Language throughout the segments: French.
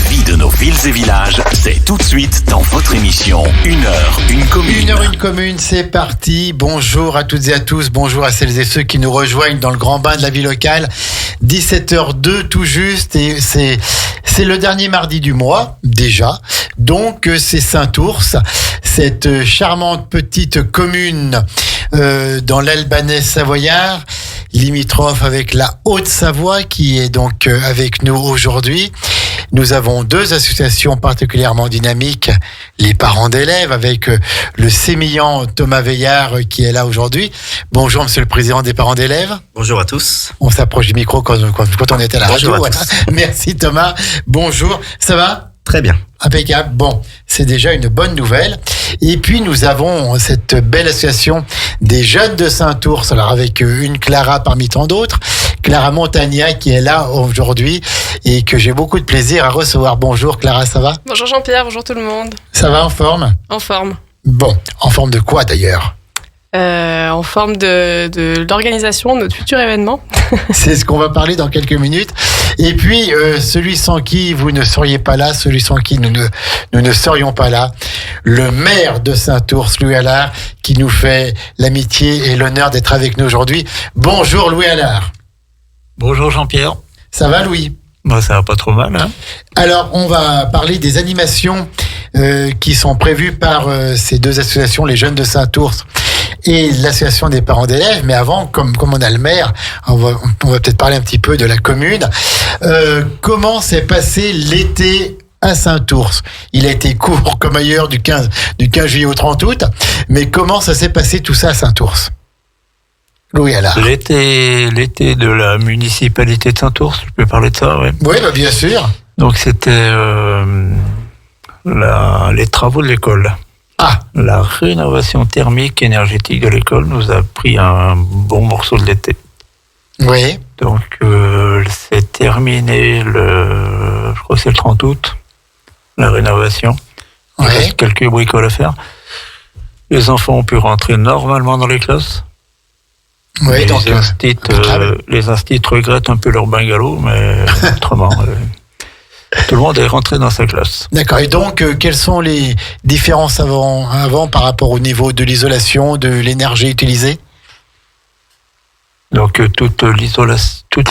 La vie de nos villes et villages, c'est tout de suite dans votre émission 1 heure, 1 commune. 1 heure, 1 commune, c'est parti. Bonjour à toutes et à tous, bonjour à celles et ceux qui nous rejoignent dans le grand bain de la vie locale. 17h02 tout juste, et c'est le dernier mardi du mois, déjà. Donc c'est Saint-Ours, cette charmante petite commune dans l'Albanais savoyard, limitrophe avec la Haute-Savoie qui est donc avec nous aujourd'hui. Nous avons 2 associations particulièrement dynamiques, les parents d'élèves avec le sémillant Thomas Veillard qui est là aujourd'hui. Bonjour monsieur le président des parents d'élèves. Bonjour à tous. On s'approche du micro quand on était à la radio. Bonjour à tous. Merci Thomas. Bonjour. Ça va ? Très bien. Impeccable. Bon, c'est déjà une bonne nouvelle. Et puis, nous avons cette belle association des jeunes de Saint-Ours, alors avec une Clara parmi tant d'autres, Clara Montagna qui est là aujourd'hui et que j'ai beaucoup de plaisir à recevoir. Bonjour Clara, ça va ? Bonjour Jean-Pierre, bonjour tout le monde. Ça va, en forme ? En forme. Bon, en forme de quoi d'ailleurs ? En forme de l'organisation de notre futur événement. C'est ce qu'on va parler dans quelques minutes. Et puis, celui sans qui vous ne seriez pas là, celui sans qui nous ne serions pas là, le maire de Saint-Ours, Louis Allard, qui nous fait l'amitié et l'honneur d'être avec nous aujourd'hui. Bonjour Louis Allard. Bonjour Jean-Pierre. Ça va Louis ? Bah, ça va pas trop mal, hein. Alors, on va parler des animations qui sont prévues par ces 2 associations, les jeunes de Saint-Ours et l'association des parents d'élèves. Mais avant, comme on a le maire, on va peut-être parler un petit peu de la commune. Comment s'est passé l'été à Saint-Ours ? Il a été court comme ailleurs du 15 juillet au 30 août. Mais comment ça s'est passé tout ça à Saint-Ours ? Louis Allard. L'été de la municipalité de Saint-Ours, je peux parler de ça, ouais. Oui, bah bien sûr. Donc c'était les travaux de l'école. Ah, La rénovation thermique énergétique de l'école nous a pris un bon morceau de l'été. oui. Donc c'est terminé je crois que c'est le 30 août, la rénovation. Il Ouais. reste quelques bricoles à faire. Les enfants ont pu rentrer normalement dans les classes. Oui, donc Les instituts regrettent un peu leur bungalow, mais autrement, tout le monde est rentré dans sa classe. d'accord. Et donc, quelles sont les différences avant par rapport au niveau de l'isolation, de l'énergie utilisée ? Donc toute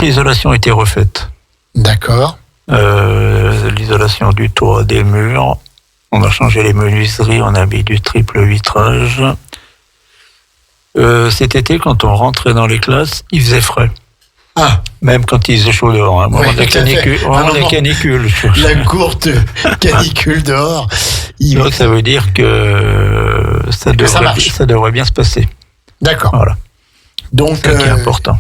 l'isolation a été refaite. D'accord. L'isolation du toit, des murs. On a changé les menuiseries, on a mis du triple vitrage. Cet été, quand on rentrait dans les classes, il faisait frais. Ah, Même quand il faisait chaud dehors. Hein. Oui, Moment de tout à fait. canicule. la courte canicule dehors. Donc ça veut dire que ça devrait bien se passer. D'accord. Voilà. Donc, C'est ça qui est important.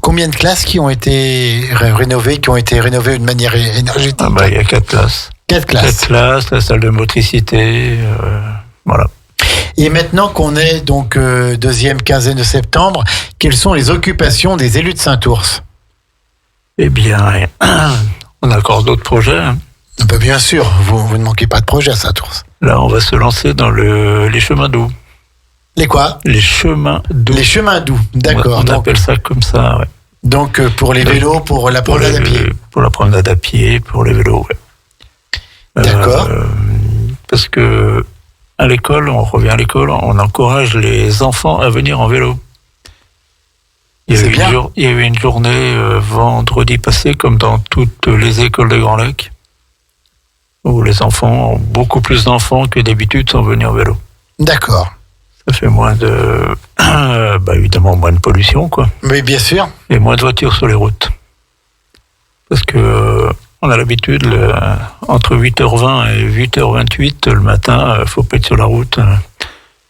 combien de classes qui ont été rénovées de manière énergétique ? Ah bah, il y a 4 classes. 4 classes. 4 classes, la salle de motricité, voilà. Et maintenant qu'on est donc deuxième quinzaine de septembre, quelles sont les occupations des élus de Saint-Ours ? Eh bien, on a encore d'autres projets. Hein. Bah, bien sûr, vous ne manquez pas de projet à Saint-Ours. Là, on va se lancer dans les chemins doux. Les quoi ? Les chemins doux. Les chemins doux, d'accord. On Donc, appelle ça comme ça, ouais. donc pour les vélos, pour la promenade à pied. Pour la promenade à pied, pour les vélos, ouais. D'accord. Parce que à l'école, on revient à l'école, on encourage les enfants à venir en vélo. Il y a eu une journée vendredi passé, comme dans toutes les écoles de Grand Lac, où les enfants, beaucoup plus d'enfants que d'habitude, sont venus en vélo. D'accord. Ça fait moins évidemment moins de pollution, quoi. Oui, bien sûr. Et moins de voitures sur les routes. Parce que on a l'habitude, entre 8h20 et 8h28 le matin, faut pas être sur la route.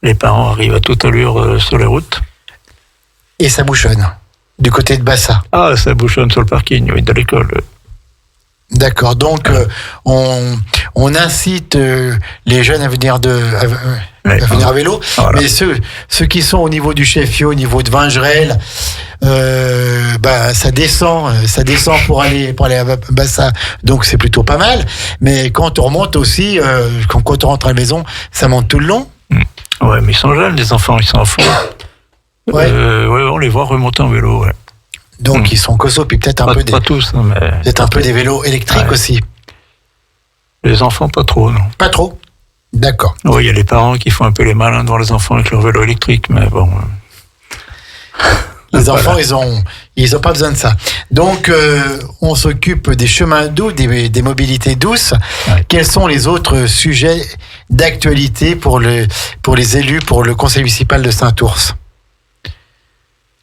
Les parents arrivent à toute allure sur les routes. Et ça bouchonne, du côté de Bassa. Ah, ça bouchonne sur le parking, oui, de l'école. D'accord, donc on incite les jeunes à venir à venir à vélo, Voilà. mais ceux qui sont au niveau du Cheffiot, au niveau de Vingerel, ça descend pour aller à Bassa, donc c'est plutôt pas mal. Mais quand on remonte aussi, quand on rentre à la maison, ça monte tout le long. Ouais, mais ils sont jeunes, les enfants, ils sont enfants. Ouais. On les voit remonter en vélo, ouais. Donc ils sont costauds, puis peut-être un peu Pas tous, hein, mais peut-être un peu des vélos électriques Ouais. aussi. Les enfants, pas trop, non. Pas trop. D'accord. Oui, il y a les parents qui font un peu les malins devant les enfants avec leur vélo électrique, mais bon. Les enfants, ils ont pas besoin de ça. Donc, on s'occupe des chemins doux, des mobilités douces. Ouais. Quels sont les autres sujets d'actualité pour les élus, pour le conseil municipal de Saint-Ours?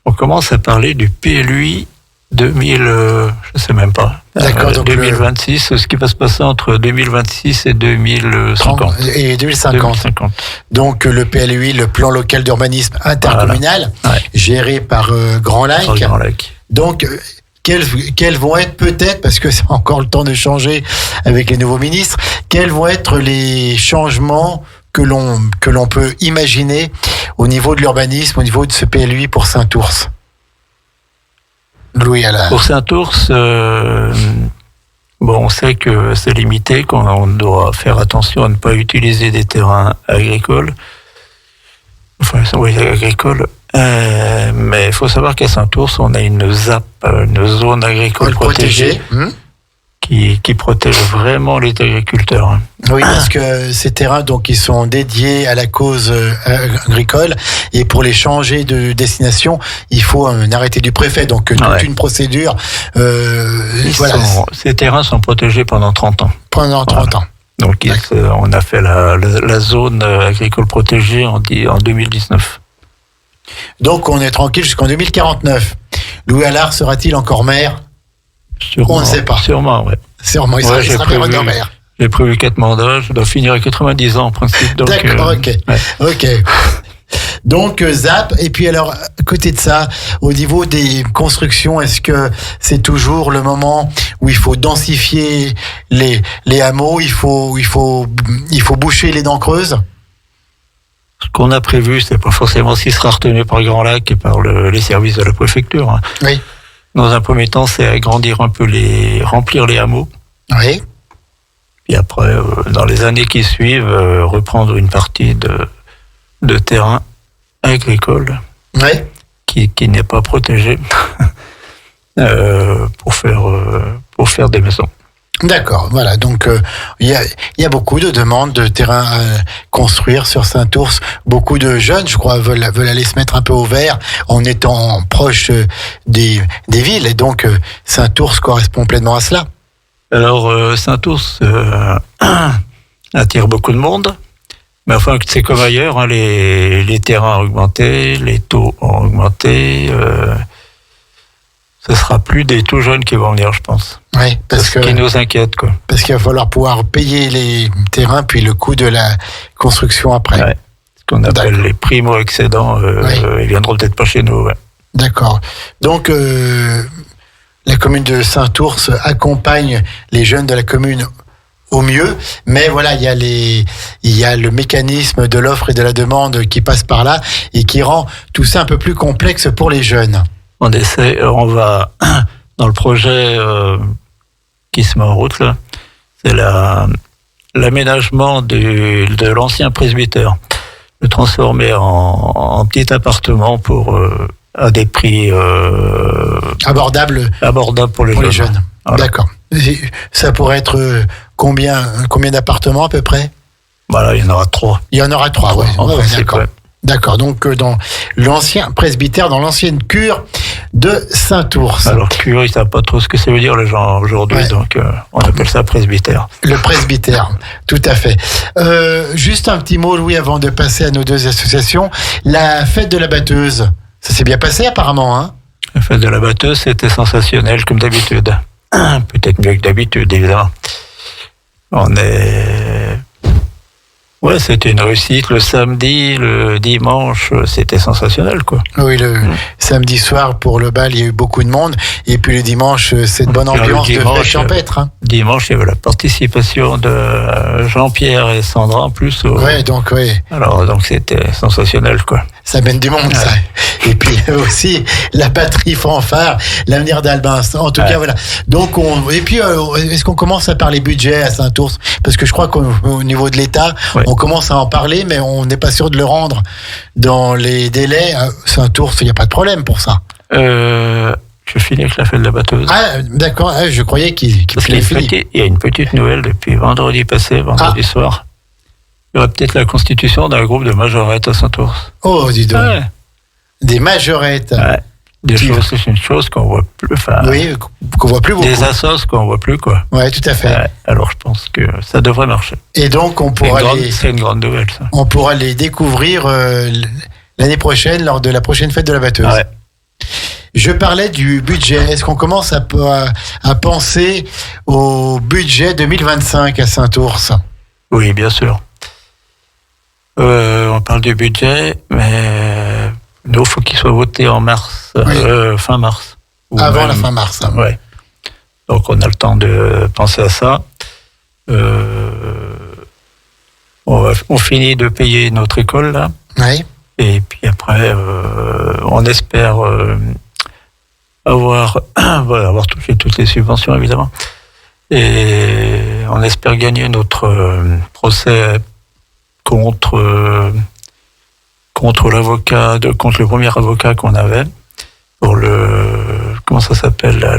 On commence à parler du PLUI 2000, je sais même pas. D'accord, donc 2026, ce qui va se passer entre 2026 et 2050. Et 2050. Donc, le PLUI, le plan local d'urbanisme intercommunal, voilà. Ouais. géré par Grand Lac. Grand Lac. Donc, quels vont être peut-être, parce que c'est encore le temps de changer avec les nouveaux ministres, quels vont être les changements que l'on peut imaginer au niveau de l'urbanisme, au niveau de ce PLUI pour Saint-Ours? Louis Allard. Pour Saint-Ours, on sait que c'est limité, qu'on doit faire attention à ne pas utiliser des terrains agricoles. Enfin, oui, agricoles. Mais il faut savoir qu'à Saint-Ours, on a une ZAP, une zone agricole protégée. Qui protège vraiment les agriculteurs. Oui, parce que ces terrains, donc, ils sont dédiés à la cause agricole, et pour les changer de destination, il faut un arrêté du préfet, donc toute une procédure. Ces terrains sont protégés pendant 30 ans. Pendant 30 ans. Donc, on a fait la zone agricole protégée en 2019. Donc, on est tranquille jusqu'en 2049. Louis Allard sera-t-il encore maire? Sûrement, on ne sait pas. Sûrement, ouais. Sûrement, il sera maire. J'ai prévu 4 mandats, je dois finir à 90 ans en principe. Donc, d'accord, ok. Ouais. Ok. Donc, ZAP, et puis alors, à côté de ça, au niveau des constructions, est-ce que c'est toujours le moment où il faut densifier les hameaux, il faut boucher les dents creuses? Ce qu'on a prévu, c'est pas forcément ce qui sera retenu par Grand Lac et par les services de la préfecture. Hein. Oui. Dans un premier temps, c'est agrandir un peu remplir les hameaux. Oui. Et après, dans les années qui suivent, reprendre une partie de terrain agricole. Oui. Qui n'est pas protégé pour faire des maisons. D'accord, voilà. Donc, il y a beaucoup de demandes de terrain à construire sur Saint-Ours. Beaucoup de jeunes, je crois, veulent aller se mettre un peu au vert en étant proche des villes. Et donc, Saint-Ours correspond pleinement à cela. Alors, Saint-Ours attire beaucoup de monde. Mais enfin, c'est comme ailleurs, hein, les terrains ont augmenté, les taux ont augmenté. Ce sera plus des tout jeunes qui vont venir, je pense. Oui, parce que ce qui nous inquiète, quoi. Parce qu'il va falloir pouvoir payer les terrains, puis le coût de la construction après. Ouais. Ce qu'on appelle les primo-excédents, ils viendront peut-être pas chez nous. Ouais. D'accord. Donc, la commune de Saint-Ours accompagne les jeunes de la commune au mieux, mais voilà, il y a le mécanisme de l'offre et de la demande qui passe par là et qui rend tout ça un peu plus complexe pour les jeunes. On va dans le projet qui se met en route là, c'est l'aménagement de l'ancien presbytère, le transformer en petit appartement à des prix abordables pour les jeunes. Voilà. D'accord. Ça pourrait être combien d'appartements à peu près? Voilà, il y en aura 3. Il y en aura 3, oui. D'accord. Ouais. D'accord, donc dans l'ancien presbytère, dans l'ancienne cure de Saint-Ours. Alors cure, ils ne savent pas trop ce que ça veut dire les gens aujourd'hui, donc on appelle ça presbytère. Le presbytère, tout à fait. Juste un petit mot, Louis, avant de passer à nos deux associations. La fête de la batteuse, ça s'est bien passé apparemment, hein? La fête de la batteuse, c'était sensationnel comme d'habitude. Peut-être mieux que d'habitude, évidemment. Ouais, c'était une réussite. Le samedi, le dimanche, c'était sensationnel, quoi. Oui, le samedi soir, pour le bal, il y a eu beaucoup de monde. Et puis le dimanche, cette bonne ambiance de fête champêtre. Hein. Dimanche, il y avait la participation de Jean-Pierre et Sandra, en plus. Ouais, donc, oui. Alors, donc, c'était sensationnel, quoi. Ça mène du monde, ça. Et puis aussi, la batterie fanfare, l'avenir d'Albin. En tout cas, voilà. Donc, est-ce qu'on commence à parler budget à Saint-Ours? Parce que je crois qu'au niveau de l'État, on commence à en parler, mais on n'est pas sûr de le rendre dans les délais. À Saint-Ours, il n'y a pas de problème pour ça. je finis avec la fête de la batteuse. Ah, d'accord. Ah, je croyais qu'il il y a une petite nouvelle depuis vendredi soir. Il y aurait peut-être la constitution d'un groupe de majorettes à Saint-Ours. Oh, dis donc. Ouais. Des majorettes. Ouais. C'est une chose qu'on voit plus. Oui, qu'on voit plus beaucoup. Des assos qu'on voit plus, quoi. Ouais, tout à fait. Alors, je pense que ça devrait marcher. Et donc, c'est une grande nouvelle, ça. On pourra les découvrir l'année prochaine, lors de la prochaine fête de la batteuse. Ouais. Je parlais du budget. Est-ce qu'on commence à penser au budget 2025 à Saint-Ours ? Oui, bien sûr. On parle du budget, mais nous, il faut qu'il soit voté en mars, fin mars. Avant la fin mars. Hein. Ouais. Donc, on a le temps de penser à ça. On finit de payer notre école, là. Oui. Et puis après, on espère avoir touché toutes les subventions, évidemment. Et on espère gagner notre procès contre le premier avocat qu'on avait pour comment ça s'appelle là,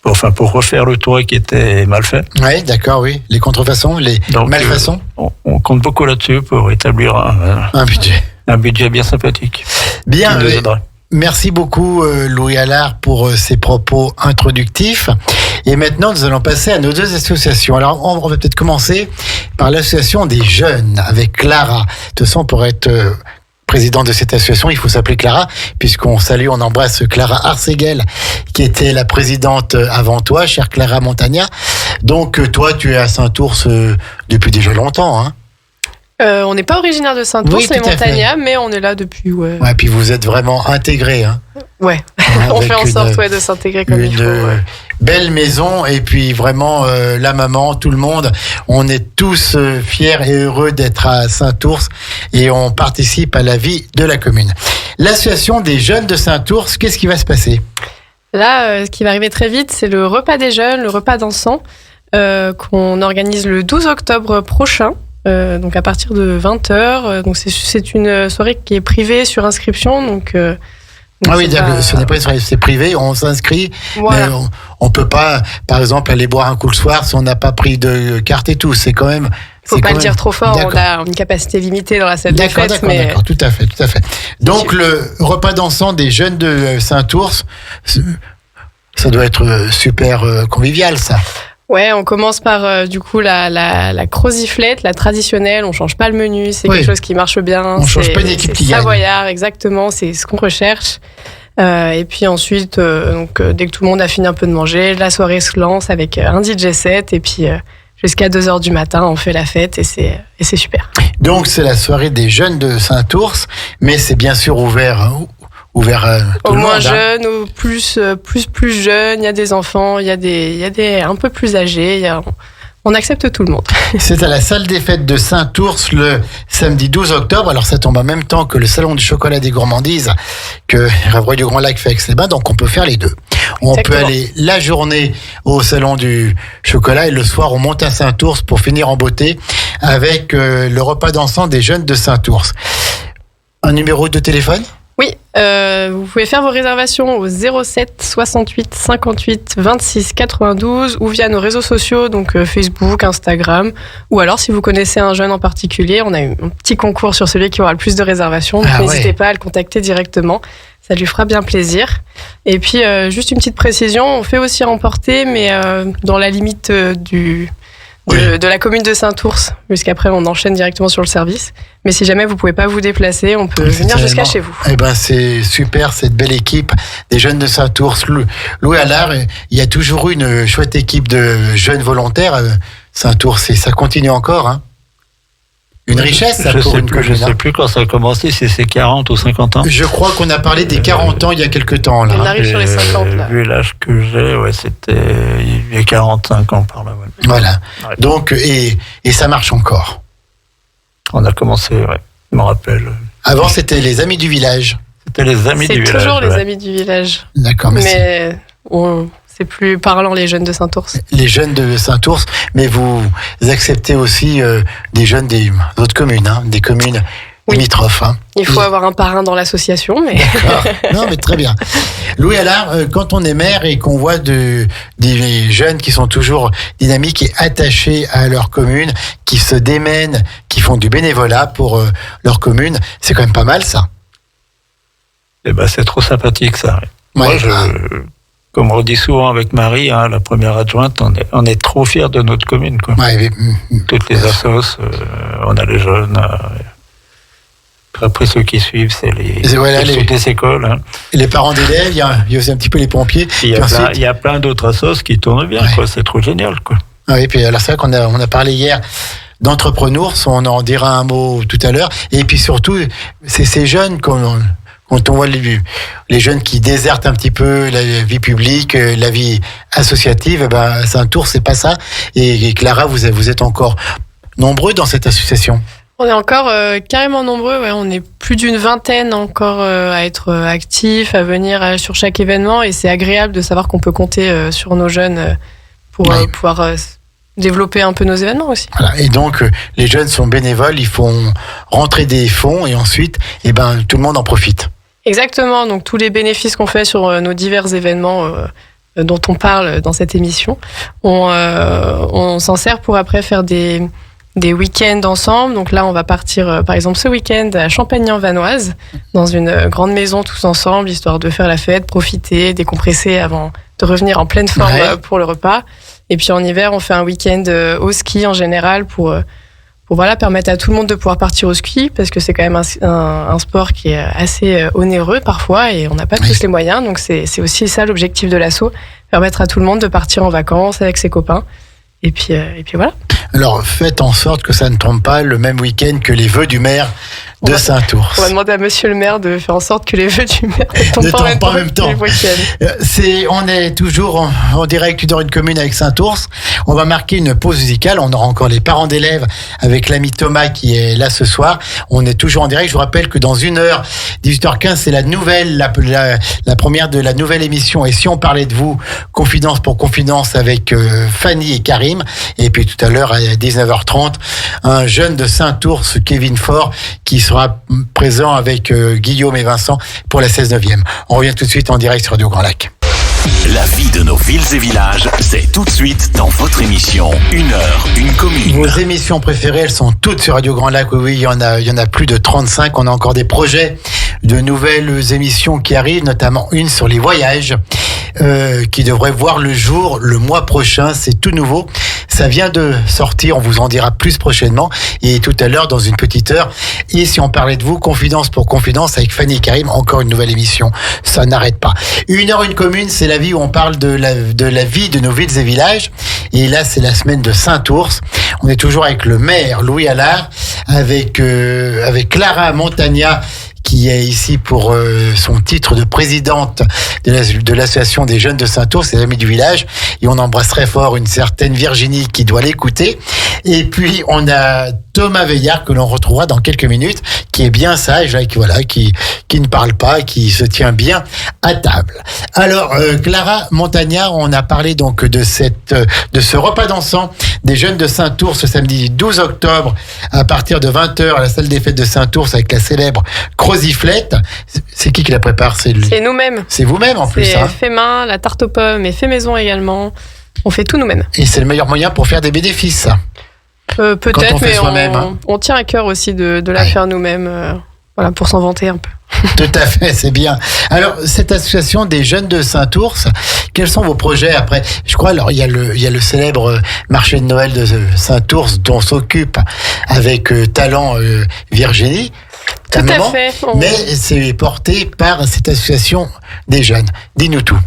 pour refaire le toit qui était mal fait. Oui, d'accord, oui. Les contrefaçons, les malfaçons. On compte beaucoup là-dessus pour établir un budget bien sympathique. Bien. Merci beaucoup Louis Allard pour ces propos introductifs. Et maintenant, nous allons passer à nos deux associations. Alors, on va peut-être commencer par l'association des jeunes avec Clara. De toute façon, pour être président de cette association, il faut s'appeler Clara, puisqu'on salue, on embrasse Clara Arséguel, qui était la présidente avant toi, chère Clara Montagna. Donc, toi, tu es à Saint-Ours depuis déjà longtemps, hein? On n'est pas originaire de Saint-Ours, les Montagnas, mais on est là depuis. Ouais, puis vous êtes vraiment intégrés. Hein. Ouais, on fait en sorte de s'intégrer comme il faut. Ouais. Belle maison, et puis vraiment la maman, tout le monde, on est tous fiers et heureux d'être à Saint-Ours et on participe à la vie de la commune. L'association des jeunes de Saint-Ours, qu'est-ce qui va se passer ? Là, ce qui va arriver très vite, c'est le repas des jeunes, le repas dansant, qu'on organise le 12 octobre prochain. Donc à partir de 20h. Donc c'est une soirée qui est privée sur inscription. Donc oui, ce n'est pas une soirée, c'est privé, on s'inscrit. Voilà. Mais on peut pas, par exemple, aller boire un coup le soir si on n'a pas pris de carte et tout. C'est quand même. Faut pas le dire trop fort. On a une capacité limitée dans la salle des fêtes. D'accord, tout à fait. Donc le repas dansant des jeunes de Saint-Ours, ça doit être super convivial, ça. Ouais, on commence par du coup la croziflette, la traditionnelle. On change pas le menu, c'est quelque chose qui marche bien. On change pas d'équipe qui gagne. Savoyard, exactement, c'est ce qu'on recherche. Et puis ensuite, dès que tout le monde a fini un peu de manger, la soirée se lance avec un DJ set et puis jusqu'à 2h du matin, on fait la fête et c'est super. Donc c'est la soirée des jeunes de Saint-Ours, mais c'est bien sûr ouvert tout au le moins monde, jeunes, au plus jeunes, il y a des enfants, il y a des un peu plus âgés, on accepte tout le monde. C'est à la salle des fêtes de Saint-Ours le samedi 12 octobre. Alors ça tombe en même temps que le salon du chocolat des gourmandises que Rêverie du Grand Lac fait avec Aix-les-Bains, donc on peut faire les deux. On peut aller la journée au salon du chocolat et le soir on monte à Saint-Ours pour finir en beauté avec le repas dansant des jeunes de Saint-Ours. Un numéro de téléphone ? Oui, vous pouvez faire vos réservations au 07 68 58 26 92 ou via nos réseaux sociaux, donc Facebook, Instagram, ou alors si vous connaissez un jeune en particulier, on a eu un petit concours sur celui qui aura le plus de réservations, donc n'hésitez pas à le contacter directement, ça lui fera bien plaisir. Et puis juste une petite précision, on fait aussi remporter, mais dans la limite de la commune de Saint-Ours, puisqu'après on enchaîne directement sur le service. Mais si jamais vous pouvez pas vous déplacer, on peut venir jusqu'à chez vous. Eh ben c'est super, cette belle équipe des jeunes de Saint-Ours. Louis Allard, il y a toujours eu une chouette équipe de jeunes volontaires à Saint-Ours et ça continue encore. Hein. Une richesse, ça, pour une commune. Je ne sais plus quand ça a commencé, si c'est 40 ou 50 ans. Je crois qu'on a parlé des 40 ans il y a quelques temps. Là. On arrive sur les 50 là. Vu l'âge que j'ai, c'était il y a 45 ans par là. Ouais. Voilà. Ouais. Donc, et ça marche encore. On a commencé, je me rappelle. Avant, c'était les Amis du Village. C'était les Amis du Village. C'est toujours les Amis du Village. D'accord, mais c'est plus parlant, les jeunes de Saint-Ours. Les jeunes de Saint-Ours, mais vous acceptez aussi des jeunes des autres communes, hein, des communes limitrophes. Hein. Il faut avoir un parrain dans l'association, mais... D'accord. Non, mais très bien. Louis Allard, quand on est maire et qu'on voit des jeunes qui sont toujours dynamiques et attachés à leur commune, qui se démènent, qui font du bénévolat pour leur commune, c'est quand même pas mal, ça. Eh ben, c'est trop sympathique, ça. Ouais, Moi, comme on dit souvent avec Marie, hein, la première adjointe, on est trop fiers de notre commune, quoi. Ouais, Toutes les assos, on a les jeunes. Après, ceux qui suivent, c'est les écoles. Hein. Les parents d'élèves, il y a aussi un petit peu les pompiers. Il y a plein d'autres assos qui tournent bien, quoi. C'est trop génial, quoi. Oui, puis alors c'est vrai qu'on a parlé hier d'entrepreneurs, on en dira un mot tout à l'heure. Et puis surtout, c'est ces jeunes quand on voit les jeunes qui désertent un petit peu la vie publique, la vie associative, ben Saint-Tours, c'est pas ça. Et Clara, vous êtes encore nombreux dans cette association. On est encore carrément nombreux, ouais, on est plus d'une vingtaine encore à être actifs, à venir sur chaque événement, et c'est agréable de savoir qu'on peut compter sur nos jeunes pour pouvoir développer un peu nos événements aussi. Voilà. Et donc les jeunes sont bénévoles, ils font rentrer des fonds et ensuite tout le monde en profite. Exactement, donc tous les bénéfices qu'on fait sur nos divers événements dont on parle dans cette émission, on s'en sert pour après faire des week-ends ensemble. Donc là, on va partir, par exemple, ce week-end à Champagny-en-Vanoise, dans une grande maison tous ensemble, histoire de faire la fête, profiter, décompresser avant de revenir en pleine forme pour le repas. Et puis en hiver, on fait un week-end au ski en général pour permettre à tout le monde de pouvoir partir au ski, parce que c'est quand même un sport qui est assez onéreux parfois et on n'a pas tous les moyens. Donc c'est aussi ça l'objectif de l'asso, permettre à tout le monde de partir en vacances avec ses copains. Et puis voilà. Alors, faites en sorte que ça ne tombe pas le même week-end que les vœux du maire de Saint-Tours. On va demander à monsieur le maire de faire en sorte que les vœux du maire ne tombent pas en même temps. On est toujours en direct dans une commune avec Saint-Tours. On va marquer une pause musicale. On aura encore les parents d'élèves avec l'ami Thomas qui est là ce soir. On est toujours en direct. Je vous rappelle que dans 1 heure, 18h15, c'est la première de la nouvelle émission. Et si on parlait de vous, confidence pour confidence avec Fanny et Karim. Et puis tout à l'heure, à 19h30, un jeune de Saint-Tours, Kevin Faure, qui sera présent avec Guillaume et Vincent pour la 16e. On revient tout de suite en direct sur Radio Grand Lac. La vie de nos villes et villages, c'est tout de suite dans votre émission 1 heure, une commune. Vos émissions préférées, elles sont toutes sur Radio Grand Lac. Oui, il y en a plus de 35. On a encore des projets de nouvelles émissions qui arrivent, notamment une sur les voyages, qui devrait voir le jour le mois prochain. C'est tout nouveau. Ça vient de sortir, on vous en dira plus prochainement. Et tout à l'heure, dans une petite heure, et si on parlait de vous, confidence pour confidence avec Fanny et Karim, encore une nouvelle émission. Ça n'arrête pas. 1 heure, une commune, c'est la vie où on parle de la vie de nos villes et villages. Et là, c'est la semaine de Saint-Ours. On est toujours avec le maire Louis Allard, avec Clara Montagna, qui est ici pour son titre de présidente de l'association des jeunes de Saint-Ours, les amis du village. Et on embrasse très fort une certaine Virginie qui doit l'écouter. Et puis, on a Thomas Veillard que l'on retrouvera dans quelques minutes, qui est bien sage, qui ne parle pas, qui se tient bien à table. Alors, Clara Montagna, on a parlé donc de ce repas dansant des jeunes de Saint-Ours ce samedi 12 octobre à partir de 20h à la salle des fêtes de Saint-Ours avec la célèbre Croziflette. C'est qui la prépare? C'est nous-mêmes. C'est vous-même en plus. C'est fait main, la tarte aux pommes est fait maison également. On fait tout nous-mêmes. Et c'est le meilleur moyen pour faire des bénéfices, ça. Peut-être, mais on tient à cœur aussi de la faire nous-mêmes, pour s'en vanter un peu. Tout à fait, c'est bien. Alors, cette association des jeunes de Saint-Ours, quels sont vos projets après? Je crois, alors, il y a le célèbre marché de Noël de Saint-Ours dont s'occupe avec talent Virginie. Tout à fait. Mais c'est porté par cette association des jeunes. Dis-nous tout.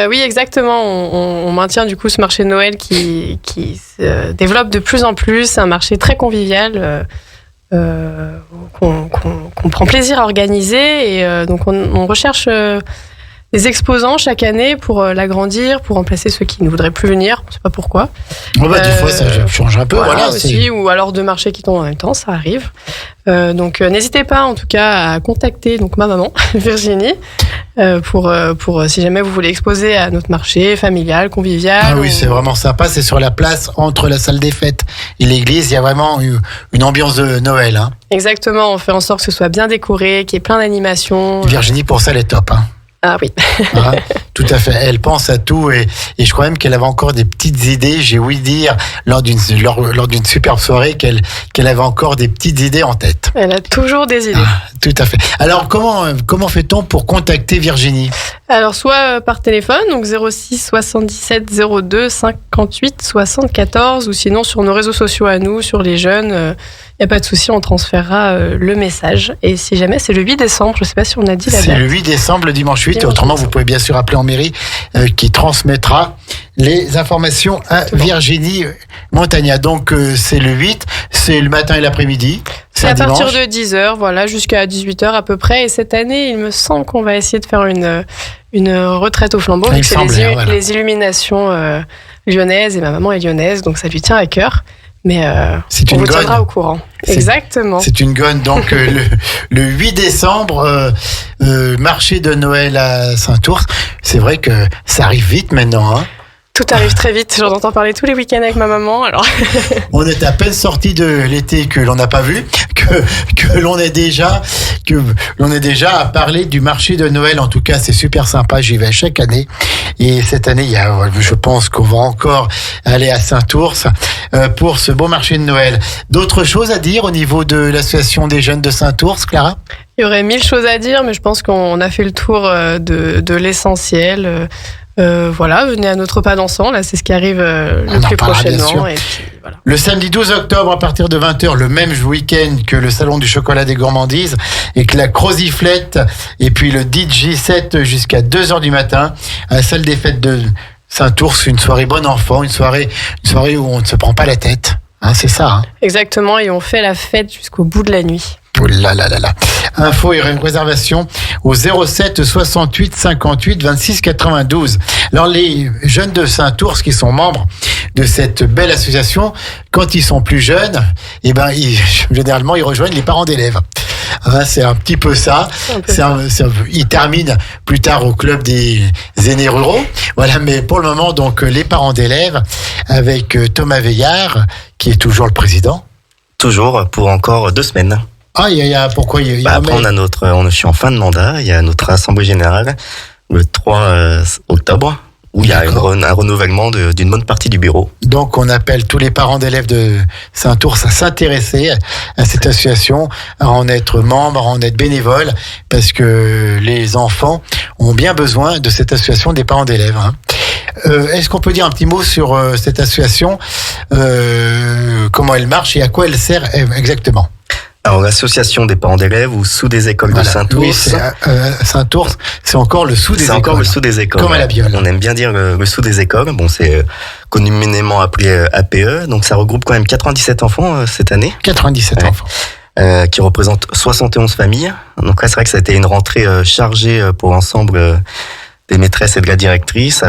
Oui, exactement. On maintient du coup ce marché de Noël qui se développe de plus en plus. C'est un marché très convivial qu'on prend plaisir à organiser. Et donc on recherche exposants chaque année pour l'agrandir, pour remplacer ceux qui ne voudraient plus venir. On ne sait pas pourquoi. Des fois, ça change un peu. Voilà, aussi, ou alors deux marchés qui tombent en même temps, ça arrive. Donc, n'hésitez pas, en tout cas, à contacter donc ma maman, Virginie, pour si jamais vous voulez exposer à notre marché familial, convivial. Ah oui, c'est vraiment sympa. C'est sur la place entre la salle des fêtes et l'église. Il y a vraiment une ambiance de Noël. Hein. Exactement. On fait en sorte que ce soit bien décoré, qu'il y ait plein d'animations. Virginie, pour ça, elle est top. Hein. Ah oui. Tout à fait. Elle pense à tout et je crois même qu'elle avait encore des petites idées. J'ai ouï dire lors d'une superbe soirée qu'elle avait encore des petites idées en tête. Elle a toujours des idées. Tout à fait. Alors comment fait-on pour contacter Virginie ? Alors soit par téléphone, donc 06 77 02 58 74, ou sinon sur nos réseaux sociaux à nous, sur les jeunes. Il n'y a pas de souci, on transférera le message. Et si jamais, c'est le 8 décembre, je ne sais pas si on a dit la date. C'est le 8 décembre, le dimanche 8. Autrement, vous pouvez bien sûr appeler en mairie qui transmettra les informations à Virginie Montagna. Donc, c'est le 8, c'est le matin et l'après-midi. C'est à partir de 10h, voilà, jusqu'à 18h à peu près. Et cette année, il me semble qu'on va essayer de faire une retraite au flambeau, vu que c'est les illuminations lyonnaises, et ma maman est lyonnaise, donc ça lui tient à cœur. Mais on vous tiendra au courant. Exactement. C'est une gonne. Donc le 8 décembre, marché de Noël à Saint-Ours. C'est vrai que ça arrive vite maintenant. Hein. Tout arrive très vite. J'en entends parler tous les week-ends avec ma maman. Alors. On est à peine sorti de l'été que l'on n'a pas vu, que l'on est déjà à parler du marché de Noël. En tout cas, c'est super sympa. J'y vais chaque année. Et cette année, je pense qu'on va encore aller à Saint-Ours pour ce beau marché de Noël. D'autres choses à dire au niveau de l'association des jeunes de Saint-Ours, Clara ? Il y aurait 1000 choses à dire, mais je pense qu'on a fait le tour de l'essentiel. Voilà, venez à notre repas dansant, là c'est ce qui arrive le plus prochainement. Et puis, voilà. Le samedi 12 octobre à partir de 20h, le même week-end que le salon du chocolat des gourmandises et que la Croziflette, et puis le DJ set jusqu'à 2h du matin à la salle des fêtes de Saint-Ours, une soirée bon enfant, une soirée où on ne se prend pas la tête. Hein, c'est ça. Hein. Exactement, et on fait la fête jusqu'au bout de la nuit. Oh là là là là. Info et réservation au 07 68 58 26 92. Alors les jeunes de Saint-Ours qui sont membres de cette belle association, quand ils sont plus jeunes, généralement ils rejoignent les parents d'élèves. C'est un petit peu ça. Ils terminent plus tard au club des aînés ruraux. Voilà, mais pour le moment, donc les parents d'élèves avec Thomas Veillard, qui est toujours le président. Toujours pour encore 2 semaines. Pourquoi après, je suis en fin de mandat. Il y a notre assemblée générale le 3 octobre où il y a un renouvellement d'une bonne partie du bureau. Donc, on appelle tous les parents d'élèves de Saint-Ours à s'intéresser à cette association, à en être membre, à en être bénévole, parce que les enfants ont bien besoin de cette association des parents d'élèves. Hein. Est-ce qu'on peut dire un petit mot sur cette association, comment elle marche et à quoi elle sert exactement ? Alors, l'association des parents d'élèves ou sous des écoles de Saint-Ours. Oui, Saint-Ours, c'est encore le sous des écoles. C'est encore le sous des écoles. Comme à la Biole. On aime bien dire le sous des écoles. Bon, c'est communément appelé APE. Donc, ça regroupe quand même 97 enfants cette année. 97 enfants. Qui représentent 71 familles. Donc là, c'est vrai que ça a été une rentrée chargée pour l'ensemble des maîtresses et de la directrice.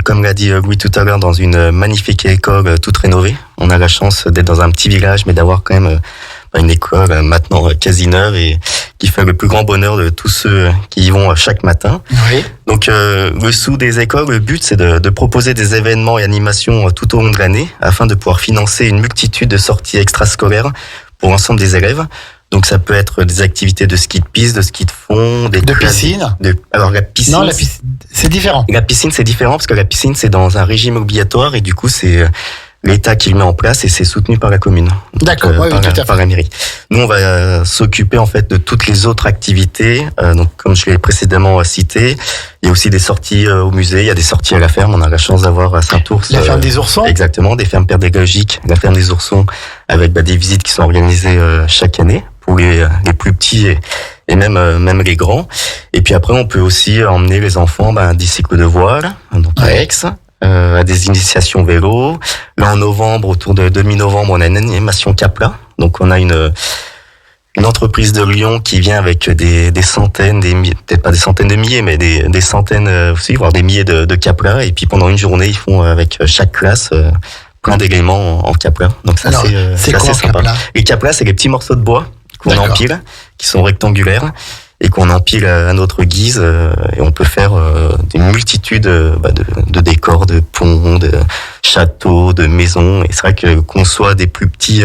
Comme l'a dit Louis tout à l'heure, dans une magnifique école toute rénovée. On a la chance d'être dans un petit village, mais d'avoir quand même une école maintenant quasi neuve et qui fait le plus grand bonheur de tous ceux qui y vont chaque matin. Oui. Donc le sous des écoles, le but c'est de proposer des événements et animations tout au long de l'année afin de pouvoir financer une multitude de sorties extrascolaires pour l'ensemble des élèves. Donc ça peut être des activités de ski de piste, de ski de fond, de piscine. Alors la piscine. Non, la piscine, c'est différent. La piscine c'est différent parce que la piscine c'est dans un régime obligatoire et du coup c'est l'État qui le met en place et c'est soutenu par la commune. D'accord, donc, par la mairie. Nous, on va s'occuper en fait de toutes les autres activités. Donc, comme je l'ai précédemment cité, il y a aussi des sorties au musée, il y a des sorties à la ferme. On a la chance d'avoir à Saint-Ours. La ferme des oursons. Exactement, des fermes pédagogiques, la ferme des oursons, avec des visites qui sont organisées chaque année pour les plus petits et même les grands. Et puis après, on peut aussi emmener les enfants à des cycles de voile, donc à Aix. À des initiations vélo. Là, en novembre, autour de mi-novembre, on a une animation Capla. Donc, on a une une entreprise de Lyon qui vient avec des centaines, peut-être pas des centaines de milliers, mais des centaines aussi, voire des milliers de caplas. Et puis pendant une journée, ils font avec chaque classe plein d'éléments en caplas. Donc ça, c'est quoi, assez sympa. caplas? Les caplas, c'est les petits morceaux de bois qu'on empile, qui sont rectangulaires et qu'on empile à notre guise. Et on peut faire une multitude de décors, de ponts, de châteaux, de maisons. Et c'est vrai que qu'on soit des plus petits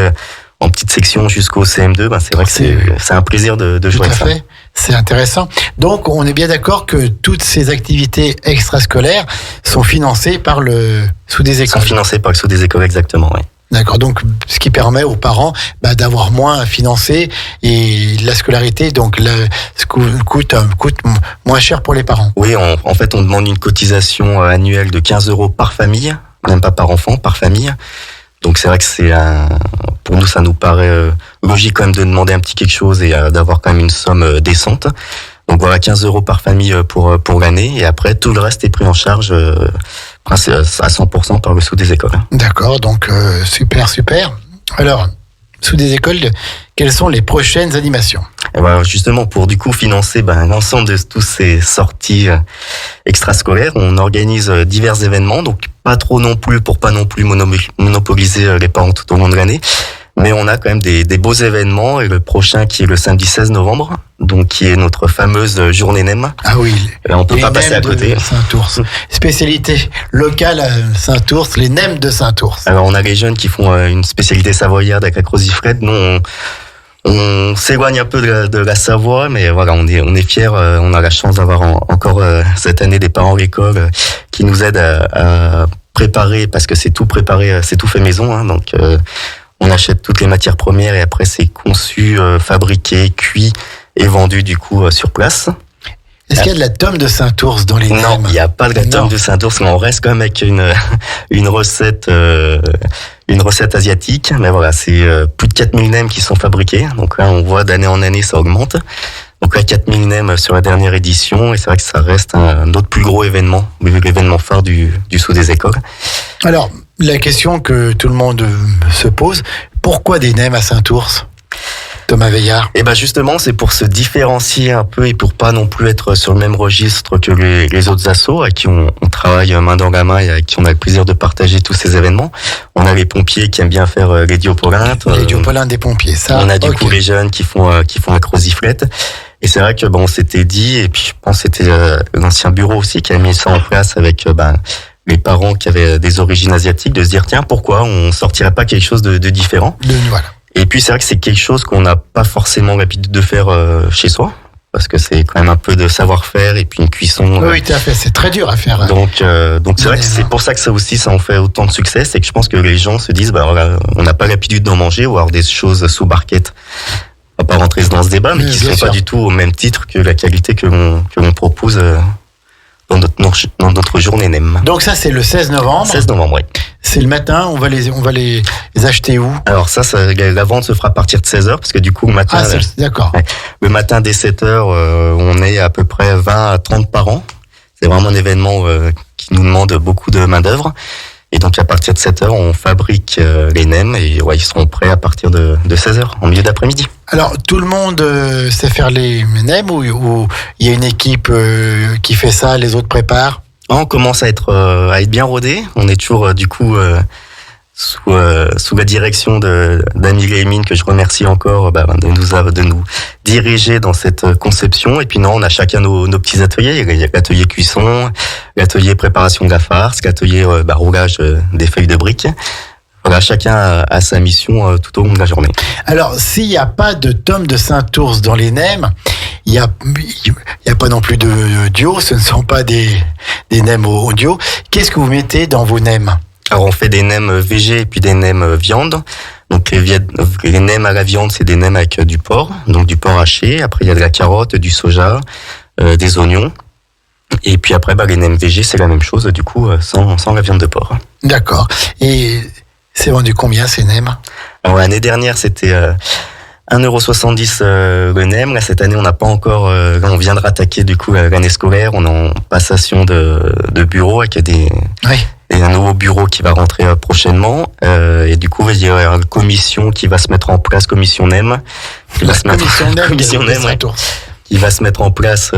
en petite section jusqu'au CM2, c'est vrai que c'est un plaisir de jouer avec ça. Tout à fait, c'est intéressant. Donc, on est bien d'accord que toutes ces activités extrascolaires sont financées par le Sous des écoles. Sont financées par le Sous des écoles, exactement, oui. D'accord, donc ce qui permet aux parents d'avoir moins à financer et la scolarité donc coûte moins cher pour les parents. Oui, en fait, on demande une cotisation annuelle de 15 € par famille, même pas par enfant, par famille. Donc c'est vrai que pour nous, ça nous paraît logique quand même de demander un petit quelque chose et d'avoir quand même une somme décente. Donc voilà, 15 € par famille pour l'année. Et après, tout le reste est pris en charge à 100% par le Sous des écoles. D'accord, donc super. Alors, Sous des écoles, quelles sont les prochaines animations? Et voilà, justement, pour du coup financer l'ensemble de tous ces sorties extrascolaires, on organise divers événements, donc pas trop non plus, pour pas non plus monopoliser les parents tout au long de l'année. Mais on a quand même des beaux événements, et le prochain qui est le samedi 16 novembre, donc qui est notre fameuse journée NEM. Ah oui. On peut pas passer à côté. Saint-Ours. Spécialité locale à Saint-Ours, les NEM de Saint-Ours. Alors on a les jeunes qui font une spécialité savoyarde avec la croziflette. Nous, on s'éloigne un peu de la Savoie, mais voilà, on est fiers. On a la chance d'avoir encore cette année des parents à l'école qui nous aident à préparer, parce que c'est tout préparé, c'est tout fait maison, hein, donc on achète toutes les matières premières et après c'est conçu, fabriqué, cuit et vendu du coup sur place. Est-ce qu'il y a de la tome de Saint-Ours dans les NEM? Non, il n'y a pas de la tome de Saint-Ours, mais on reste quand même avec une recette asiatique. Mais voilà, c'est plus de 4000 NEM qui sont fabriqués. Donc là, on voit d'année en année, ça augmente. Donc là, 4000 NEM sur la dernière édition, et c'est vrai que ça reste un autre plus gros événement, l'événement phare du Sous des écoles. Alors, la question que tout le monde se pose, pourquoi des NEM à Saint-Ours, Thomas Veillard? Et justement, c'est pour se différencier un peu et pour pas non plus être sur le même registre que les autres assos avec qui on travaille main dans la main et avec qui on a le plaisir de partager tous ces événements. On a les pompiers qui aiment bien faire les diopolyntes. Les diopolyntes des pompiers, ça. On a du coup les jeunes qui font la croziflette. Et c'est vrai que on s'était dit, et puis je pense que c'était l'ancien bureau aussi qui a mis ça en place avec les parents qui avaient des origines asiatiques, de se dire tiens, pourquoi on sortirait pas quelque chose de différent. Voilà. Et puis c'est vrai que c'est quelque chose qu'on n'a pas forcément l'habitude de faire chez soi, parce que c'est quand même un peu de savoir-faire et puis une cuisson. Oui, tout à fait, c'est très dur à faire. Donc c'est vrai que c'est pour ça que ça aussi, ça en fait autant de succès, c'est que je pense que les gens se disent voilà, on n'a pas l'habitude d'en manger ou avoir des choses sous barquette. On va pas rentrer dans ce débat, mais qui sont pas du tout au même titre que la qualité que l'on propose dans notre journée NEM. Donc ça, c'est le 16 novembre. 16 novembre, oui. C'est le matin, on va les acheter où? Alors ça, la vente se fera à partir de 16h, parce que du coup, le matin... d'accord. Le matin, dès 7h, on est à peu près 20 à 30 par an. C'est vraiment un événement qui nous demande beaucoup de main-d'œuvre. Et donc, à partir de 7h, on fabrique les NEM et ils seront prêts à partir de 16h, en milieu d'après-midi. Alors, tout le monde sait faire les NEM ou il y a une équipe qui fait ça, les autres préparent? On commence à être bien rodé. On est toujours, du coup, sous la direction d'Amélie et Emine, que je remercie encore de nous diriger dans cette conception. Et puis non, on a chacun nos petits ateliers. Il y a l'atelier cuisson, l'atelier préparation de la farce, l'atelier roulage des feuilles de briques. Voilà, chacun a sa mission tout au long de la journée. Alors, s'il n'y a pas de tome de Saint-Ours dans les NEM, il y a pas non plus de duo, ce ne sont pas des NEM audio. Qu'est-ce que vous mettez dans vos NEM? Alors, on fait des NEM VG et puis des NEM viande. Donc, les NEM à la viande, c'est des NEM avec du porc, donc du porc haché. Après, il y a de la carotte, du soja, des oignons. Et puis après, les NEM VG, c'est la même chose, du coup, sans la viande de porc. D'accord. Et c'est vendu combien, ces NEM? Alors, l'année dernière, c'était 1,70 € le NEM. Là, cette année, on n'a pas encore... là, on vient de rattaquer, du coup, l'année scolaire. On est en passation de bureau avec et un nouveau bureau qui va rentrer prochainement. Et du coup, il y a une commission qui va se mettre en place, commission NEM, qui va se mettre qui va se mettre en place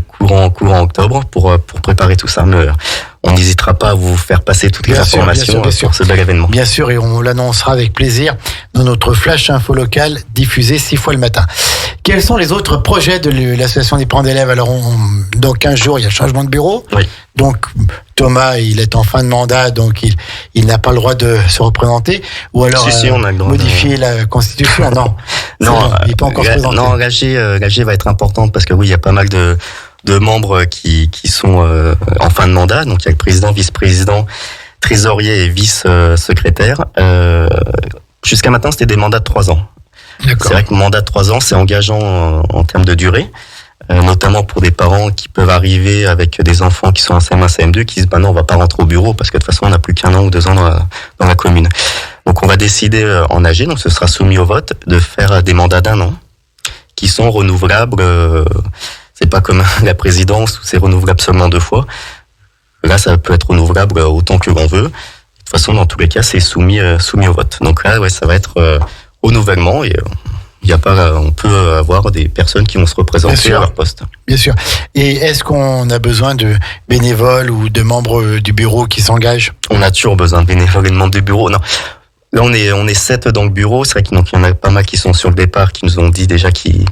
courant octobre pour préparer tout ça. Mais on n'hésitera pas à vous faire passer toutes les informations sur ce bel événement. Bien sûr, et on l'annoncera avec plaisir dans notre flash info local diffusé 6 fois le matin. Quels sont les autres projets de l'association des parents d'élèves? Alors, dans 15 jours, il y a le changement de bureau. Oui. Donc, Thomas, il est en fin de mandat, donc il n'a pas le droit de se représenter. Ou alors, on a le droit modifier la Constitution. Non, il n'est pas encore présenté. Non, l'AG va être importante parce que oui, il y a pas mal de membres qui sont en fin de mandat. Donc, il y a le président, vice-président, trésorier et vice-secrétaire. Jusqu'à maintenant, c'était des mandats de 3 ans. D'accord. C'est vrai que le mandat de 3 ans, c'est engageant en termes de durée, notamment pour des parents qui peuvent arriver avec des enfants qui sont en CM1, CM2, qui disent non, on va pas rentrer au bureau parce que de toute façon, on n'a plus qu'1 an ou 2 ans dans la commune. Donc, on va décider en AG, donc ce sera soumis au vote, de faire des mandats d'1 an qui sont renouvelables. C'est pas comme la présidence où c'est renouvelable seulement 2 fois. Là, ça peut être renouvelable autant que l'on veut. De toute façon, dans tous les cas, c'est soumis au vote. Donc là, ouais, ça va être renouvellement et on peut avoir des personnes qui vont se représenter à leur poste. Bien sûr. Et est-ce qu'on a besoin de bénévoles ou de membres du bureau qui s'engagent? On a toujours besoin de bénévoles et de membres du bureau. Non. Là, on est 7 dans le bureau. C'est vrai qu'il y en a pas mal qui sont sur le départ, qui nous ont dit déjà qu'ils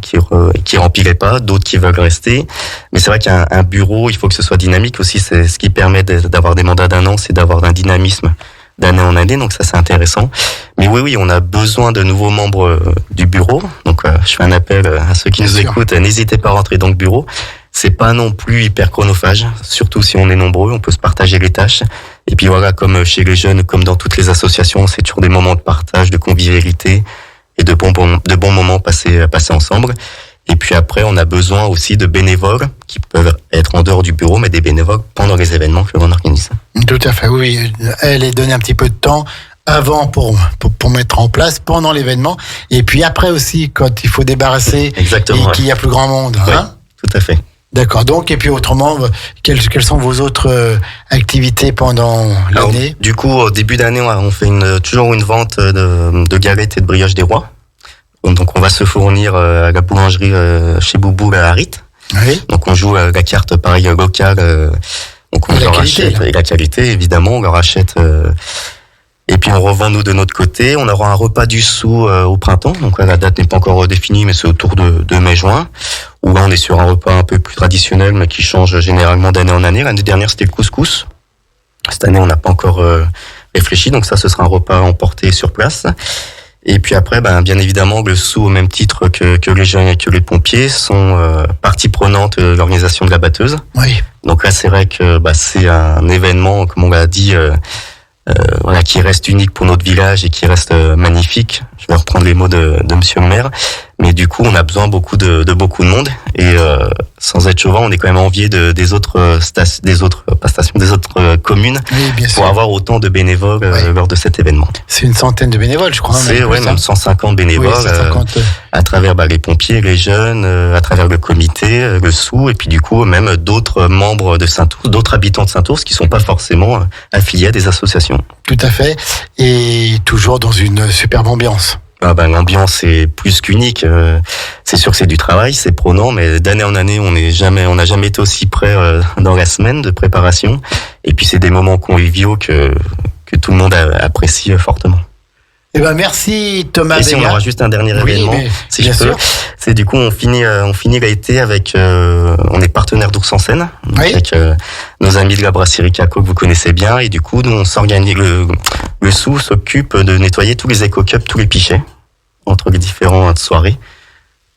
remplirait pas, d'autres qui veulent rester. Mais c'est vrai qu'un bureau, il faut que ce soit dynamique aussi. C'est ce qui permet d'avoir des mandats d'1 an, c'est d'avoir un dynamisme d'année en année. Donc ça, c'est intéressant. Mais oui, on a besoin de nouveaux membres du bureau. Donc je fais un appel à ceux qui nous écoutent. N'hésitez pas à rentrer dans le bureau. C'est pas non plus hyper chronophage, surtout si on est nombreux, on peut se partager les tâches. Et puis voilà, comme chez les jeunes, comme dans toutes les associations, c'est toujours des moments de partage, de convivialité et de bons moments passés ensemble. Et puis après, on a besoin aussi de bénévoles qui peuvent être en dehors du bureau, mais des bénévoles pendant les événements que l'on organise. Tout à fait, oui. Elle est donné un petit peu de temps avant pour mettre en place, pendant l'événement, et puis après aussi, quand il faut débarrasser. Exactement, et qu'il y a plus grand monde. Oui, tout à fait. D'accord. Donc, et puis autrement, quelles sont vos autres activités pendant l'année? Alors, du coup, au début d'année, on fait toujours une vente de galettes et de brioches des rois. Donc, on va se fournir à la boulangerie chez Boubou à Harit. Oui. Donc, on joue la carte pareil locale. Donc, on leur achète la qualité, évidemment, on leur achète. Et puis on revend nous de notre côté. On aura un repas du sou au printemps. Donc là, la date n'est pas encore définie, mais c'est autour de mai-juin. Où là, on est sur un repas un peu plus traditionnel, mais qui change généralement d'année en année. L'année dernière, c'était le couscous. Cette année, on n'a pas encore réfléchi. Donc ça, ce sera un repas emporté sur place. Et puis après, bien évidemment, le sou, au même titre que les jeunes et que les pompiers, sont partie prenante de l'organisation de la batteuse. Oui. Donc là, c'est vrai que c'est un événement, comme on l'a dit, qui reste unique pour notre village et qui reste magnifique. Je vais reprendre les mots de Monsieur le maire. Mais du coup, on a besoin de beaucoup de monde. Et sans être chauvin, on est quand même envié des autres communes, oui, pour avoir autant de bénévoles lors de cet événement. C'est une centaine de bénévoles, je crois. C'est même 150 bénévoles, oui, 150. À travers les pompiers, les jeunes, à travers le comité, le sou, et puis du coup même d'autres membres de Saint-Ours, d'autres habitants de Saint-Ours qui sont pas forcément affiliés à des associations. Tout à fait, et toujours dans une superbe ambiance. L'ambiance est plus qu'unique. C'est sûr que c'est du travail, c'est prenant, mais d'année en année, on n'a jamais été aussi près dans la semaine de préparation. Et puis c'est des moments conviviaux que tout le monde apprécie fortement. Merci Thomas. Et si on aura juste un dernier événement, si je peux. C'est du coup on finit l'été avec on est partenaire d'Ours en Seine, avec nos amis de la brasserie Caco que vous connaissez bien, et du coup nous on s'organise, le sou s'occupe de nettoyer tous les éco-cups, tous les pichets entre les différentes soirées,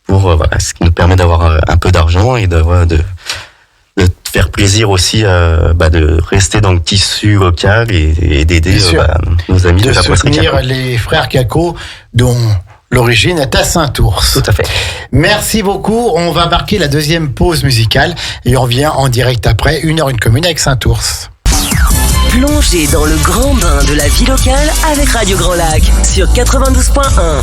pour ce qui nous permet d'avoir un peu d'argent et de faire plaisir aussi, de rester dans le tissu local et d'aider nos amis de la brasserie Caco. De soutenir les frères Caco, dont l'origine est à Saint-Ours. Tout à fait. Merci beaucoup. On va marquer la deuxième pause musicale et on revient en direct après 1h1 commune avec Saint-Ours. Plongez dans le grand bain de la vie locale avec Radio Grand Lac sur 92.1.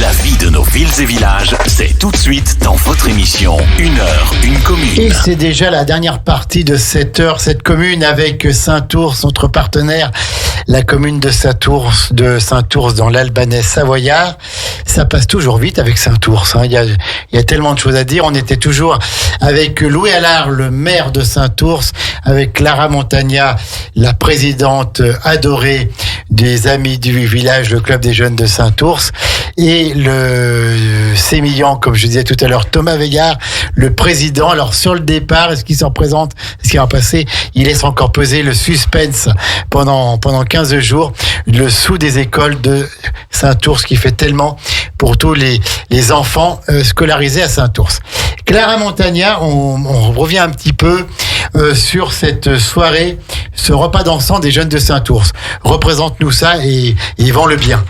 La vie de nos villes et villages, c'est tout de suite dans votre émission 1 heure, une commune. Et c'est déjà la dernière partie de cette heure, cette commune avec Saint-Ours, notre partenaire, la commune de Saint-Ours dans l'Albanais savoyard. Ça passe toujours vite avec Saint-Ours. Il y a tellement de choses à dire. On était toujours avec Louis Allard, le maire de Saint-Ours, avec Clara Montagna, la présidente adorée des Amis du Village, le club des jeunes de Saint-Ours, et le sémillant, comme je disais tout à l'heure, Thomas Veillard, le président. Alors sur le départ, est-ce qu'il s'en présente, est-ce qu'il va passer? Il laisse encore peser le suspense pendant 15 jours, le sou des écoles de Saint-Ours qui fait tellement pour tous les enfants scolarisés à Saint-Ours. Clara Montagna, on revient un petit peu sur cette soirée, ce repas dansant des jeunes de Saint-Ours. Représente-nous ça et vends-le bien.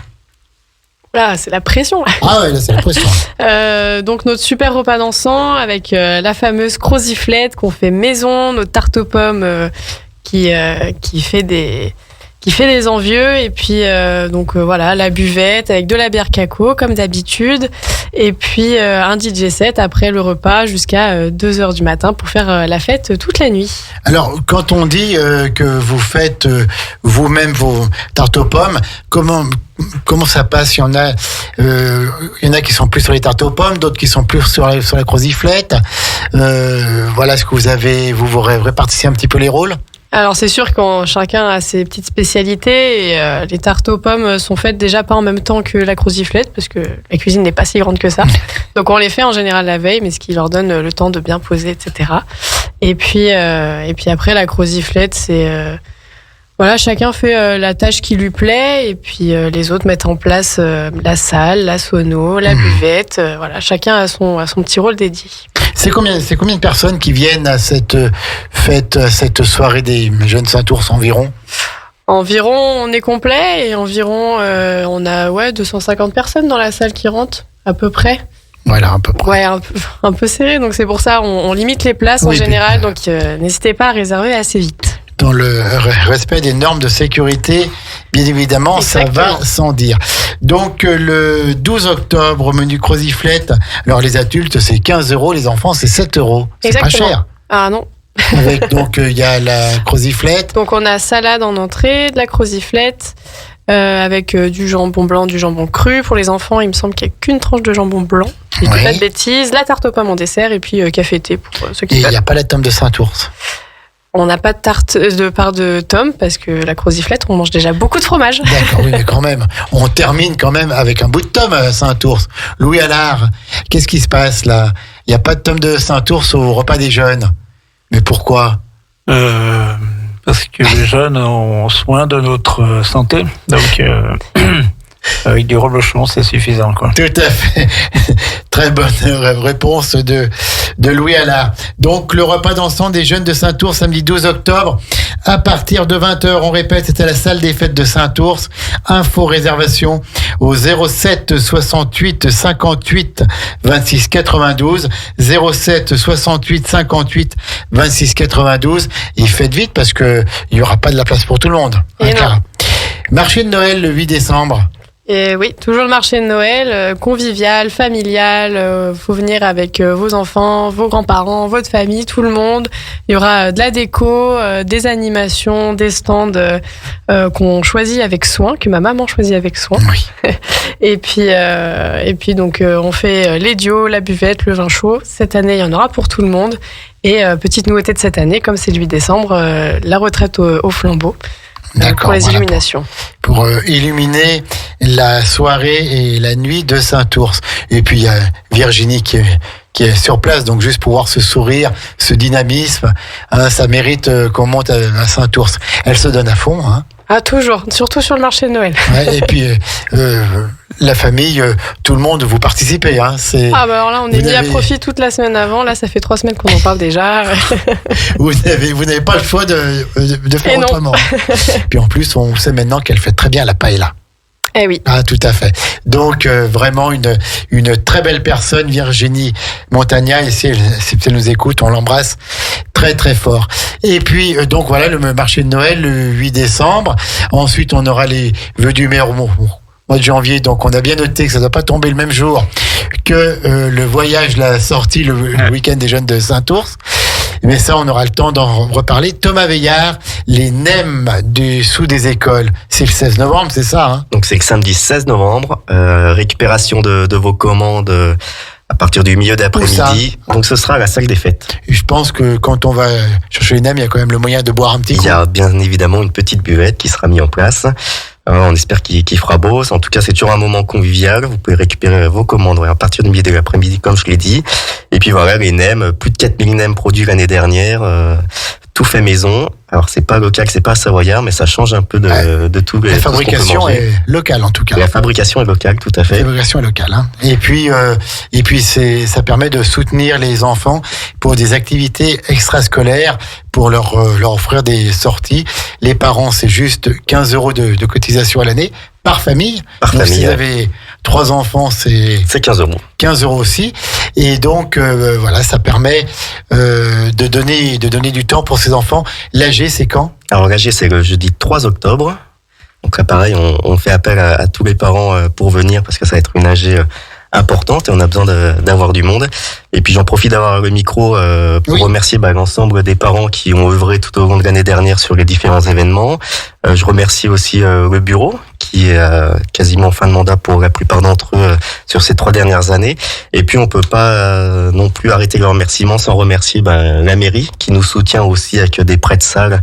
Là, c'est la pression. Ah ouais, là, c'est la pression. Donc, notre super repas dansant avec la fameuse croziflette qu'on fait maison, notre tarte aux pommes qui fait des envieux, et puis voilà, la buvette avec de la bière Caco comme d'habitude, et puis un DJ set après le repas jusqu'à 2h du matin pour faire la fête toute la nuit. Alors, quand on dit que vous faites vous-même vos tartes aux pommes, comment ça passe? Il y en a qui sont plus sur les tartes aux pommes, d'autres qui sont plus sur la croziflette. Voilà, est-ce que vous répartissez un petit peu les rôles? Alors c'est sûr que chacun a ses petites spécialités, et les tartes aux pommes sont faites déjà pas en même temps que la croziflette parce que la cuisine n'est pas si grande que ça. Donc on les fait en général la veille, mais ce qui leur donne le temps de bien poser, etc. Et puis après la croziflette, c'est voilà, chacun fait la tâche qui lui plaît, et puis les autres mettent en place la salle, la sono, la buvette. Voilà, chacun a son petit rôle dédié. C'est combien de personnes qui viennent à cette fête, à cette soirée des jeunes Saint-Ours environ? Environ, on est complet, et environ, on a 250 personnes dans la salle qui rentrent, à peu près. Voilà, à peu près. Ouais, un peu serré, donc c'est pour ça on limite les places en général, donc n'hésitez pas à réserver assez vite. Dans le respect des normes de sécurité, bien évidemment. Exactement. Ça va sans dire. Donc, le 12 octobre, menu croziflette. Alors, les adultes, c'est 15 €, les enfants, c'est 7 €. C'est Exactement. Pas cher. Ah non. Donc, il y a la croziflette. Donc, on a salade en entrée, de la croziflette, avec du jambon blanc, du jambon cru. Pour les enfants, il me semble qu'il n'y a qu'une tranche de jambon blanc. Je dis pas de bêtises. La tarte aux pommes en dessert, et puis café-thé pour ceux qui veulent. Et il n'y a pas la tome de Saint-Ours. On n'a pas de tarte de part de Tom, parce que la croziflette, on mange déjà beaucoup de fromage. D'accord, oui, mais quand même, on termine quand même avec un bout de tome à Saint-Ours. Louis Allard, qu'est-ce qui se passe là? Il n'y a pas de tome de Saint-Ours au repas des jeunes. Mais pourquoi? Parce que les jeunes ont soin de notre santé, donc avec du reblochon, c'est suffisant, quoi. Tout à fait. Très bonne réponse de Louis Allard. Donc, le repas dansant des jeunes de Saint-Ours, samedi 12 octobre, à partir de 20h. On répète, c'est à la salle des fêtes de Saint-Ours. Info réservation au 07 68 58 26 92. 07 68 58 26 92. Et faites vite parce que il y aura pas de la place pour tout le monde. Marché de Noël le 8 décembre. Et oui, toujours le marché de Noël, convivial, familial. Faut venir avec vos enfants, vos grands-parents, votre famille, tout le monde. Il y aura de la déco, des animations, des stands qu'on choisit avec soin, que ma maman choisit avec soin. Oui. Et puis donc on fait les dios, la buvette, le vin chaud. Cette année, il y en aura pour tout le monde. Et petite nouveauté de cette année, comme c'est le 8 décembre, la retraite au flambeau. Pour les illuminations. Pour illuminer la soirée et la nuit de Saint-Ours. Et puis il y a Virginie qui est sur place, donc juste pour voir ce sourire, ce dynamisme, ça mérite qu'on monte à Saint-Ours. Elle se donne à fond. Ah, toujours, surtout sur le marché de Noël. Ouais, et puis la famille, tout le monde, vous participez. Ah bah alors là, on est mis à profit toute la semaine avant. Là, ça fait 3 semaines qu'on en parle déjà. Vous n'avez pas le choix de faire autrement. Puis en plus, on sait maintenant qu'elle fait très bien la paella. Eh oui. Ah, tout à fait. Donc, vraiment une très belle personne, Virginie Montagna. Et si elle nous écoute, on l'embrasse très, très fort. Et puis, donc voilà, le marché de Noël, le 8 décembre. Ensuite, on aura les vœux du maire. mois de janvier, donc on a bien noté que ça ne doit pas tomber le même jour que le voyage, la sortie, le week-end des jeunes de Saint-Ours. Mais ça, on aura le temps d'en reparler. Thomas Veillard, les NEM sous des écoles, c'est le 16 novembre, c'est ça, hein? Donc c'est le samedi 16 novembre, récupération de vos commandes à partir du milieu d'après-midi. Donc ce sera à la salle des fêtes. Et je pense que quand on va chercher les NEM, il y a quand même le moyen de boire un petit coup. Il y a bien évidemment une petite buvette qui sera mise en place. On espère qu'il fera beau. En tout cas, c'est toujours un moment convivial. Vous pouvez récupérer vos commandes à partir du milieu de l'après-midi, comme je l'ai dit. Et puis voilà, les NEM, plus de 4000 NEM produits l'année dernière, tout fait maison. Alors c'est pas local, c'est pas savoyard, mais ça change un peu de tout. La fabrication est locale en tout cas. La fabrication est locale, tout à fait. La fabrication est locale. Hein. Et puis ça permet de soutenir les enfants pour des activités extrascolaires, pour leur offrir des sorties. Les parents, c'est juste 15 € de cotisation à l'année par famille. Donc si vous avez 3 enfants, c'est 15 €. 15 € aussi. Et donc voilà, ça permet de donner du temps pour ces enfants. L'AG, c'est quand? Alors l'AG, c'est le jeudi 3 octobre. Donc là, pareil, on fait appel à tous les parents pour venir parce que ça va être une AG importante et on a besoin d'avoir du monde. Et puis j'en profite d'avoir le micro pour remercier l'ensemble des parents qui ont œuvré tout au long de l'année dernière sur les différents événements. Je remercie aussi le bureau qui est quasiment en fin de mandat pour la plupart d'entre eux sur ces 3 dernières années. Et puis on peut pas non plus arrêter le remerciement sans remercier la mairie qui nous soutient aussi avec des prêts de salle,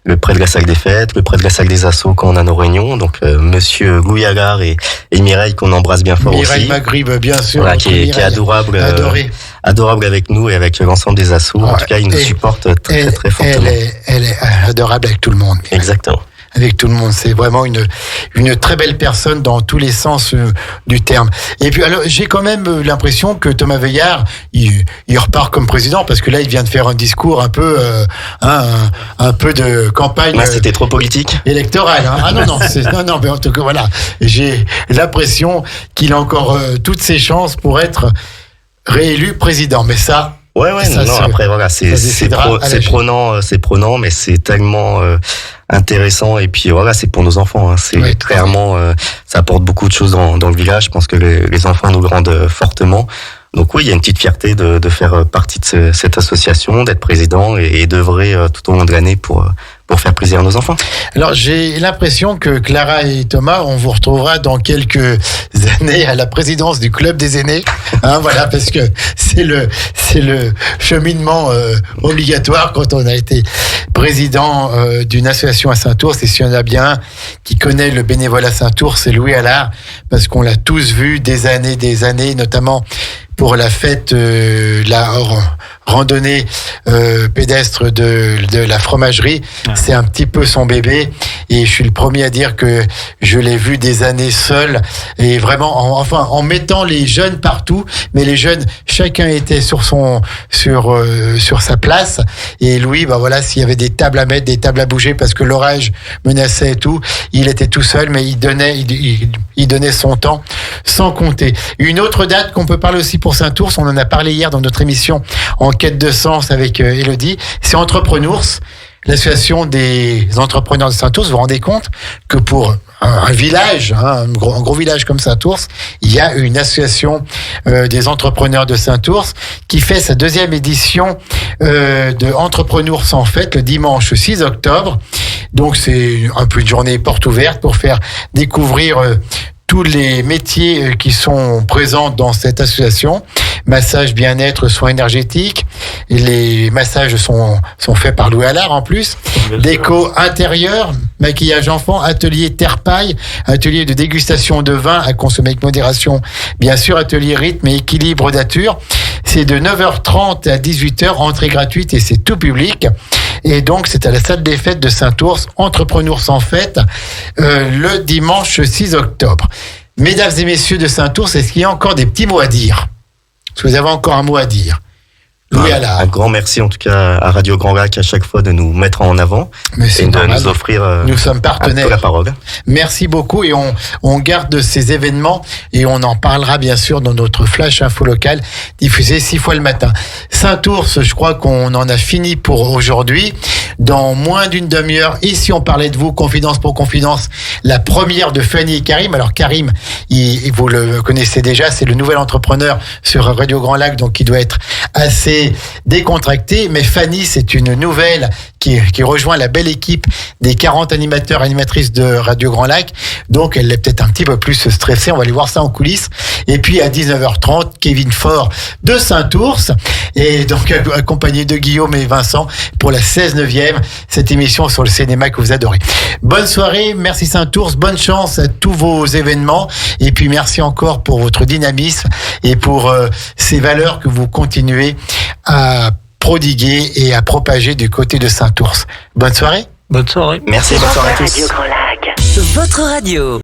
le prêt de la salle des fêtes, le prêt de la salle des assos quand on a nos réunions. Donc monsieur Louis Allard et Mireille qu'on embrasse bien fort Mireille aussi. Maghrib, bien sûr. Voilà, qui est adorable. Adorable avec nous et avec l'ensemble des assos. En tout cas, il nous supporte très fortement. Elle est adorable avec tout le monde. Exactement. Avec tout le monde, c'est vraiment une très belle personne dans tous les sens du terme. Et puis alors, j'ai quand même l'impression que Thomas Veillard, il repart comme président parce que là, il vient de faire un discours un peu de campagne. C'était trop politique. Électorale. Hein. Ah non, mais en tout cas voilà, j'ai l'impression qu'il a encore toutes ses chances pour être réélu président. Mais ça. Après voilà, c'est prenant, mais c'est tellement intéressant et puis voilà, c'est pour nos enfants. Hein. C'est clairement, ça apporte beaucoup de choses dans le village. Je pense que les enfants nous le rendent fortement. Donc oui, il y a une petite fierté de faire partie de cette association, d'être président et d'œuvrer tout au long de l'année pour faire plaisir à nos enfants. Alors j'ai l'impression que Clara et Thomas, on vous retrouvera dans quelques années à la présidence du club des aînés. Hein, voilà, parce que c'est le cheminement obligatoire quand on a été président d'une association à Saint-Ours. Et s'il y en a bien qui connaît le bénévolat à Saint-Ours, c'est Louis Allard, parce qu'on l'a tous vu des années, notamment pour la fête, la randonnée pédestre de la fromagerie. C'est un petit peu son bébé et je suis le premier à dire que je l'ai vu des années seul et vraiment en mettant les jeunes partout, mais les jeunes chacun était sur sa place et Louis voilà, s'il y avait des tables à mettre, des tables à bouger parce que l'orage menaçait et tout, il était tout seul mais il donnait son temps sans compter. Une autre date qu'on peut parler aussi pour Saint-Ours, on en a parlé hier dans notre émission En quête de sens avec Élodie, c'est Entreprenours, l'association des entrepreneurs de Saint-Ours. Vous vous rendez compte que pour un village, un gros village comme Saint-Ours, il y a une association des entrepreneurs de Saint-Ours qui fait sa 2e édition de Entreprenours en fête le dimanche 6 octobre. Donc c'est un peu une journée porte ouverte pour faire découvrir tous les métiers qui sont présents dans cette association. Massage, bien-être, soins énergétiques. Les massages sont faits par Louis Allard en plus. Déco intérieure, maquillage enfant, atelier terre-paille, atelier de dégustation de vin à consommer avec modération. Bien sûr, atelier rythme et équilibre nature. C'est de 9h30 à 18h, entrée gratuite et c'est tout public. Et donc, c'est à la salle des fêtes de Saint-Ours, Entrepreneurs en fête, le dimanche 6 octobre. Mesdames et messieurs de Saint-Ours, est-ce qu'il y a encore des petits mots à dire? Est-ce que vous avez encore un mot à dire? Louis Allard. Un grand merci en tout cas à Radio Grand Lac à chaque fois de nous mettre en avant et de nous offrir nous sommes partenaires. La parole. Merci beaucoup et on garde ces événements et on en parlera bien sûr dans notre flash info local diffusé 6 fois le matin. Saint-Ours, je crois qu'on en a fini pour aujourd'hui. Dans moins d'une demi-heure, ici on parlait de vous, confidence pour confidence, la première de Fanny et Karim. Alors Karim, vous le connaissez déjà, c'est le nouvel entrepreneur sur Radio Grand Lac, donc il doit être assez décontracté. Mais Fanny, c'est une nouvelle qui rejoint la belle équipe des 40 animateurs et animatrices de Radio Grand Lac. Donc elle est peut-être un petit peu plus stressée, on va aller voir ça en coulisses. Et puis à 19h30, Kevin Faure de Saint-Ours, et donc accompagné de Guillaume et Vincent pour la 16e, cette émission sur le cinéma que vous adorez. Bonne soirée, merci Saint-Ours, bonne chance à tous vos événements, et puis merci encore pour votre dynamisme et pour ces valeurs que vous continuez à prodiguer et à propager du côté de Saint-Ours. Bonne soirée. Bonne soirée. Merci, bonne soirée à tous. Radio Grand Lac. Votre radio.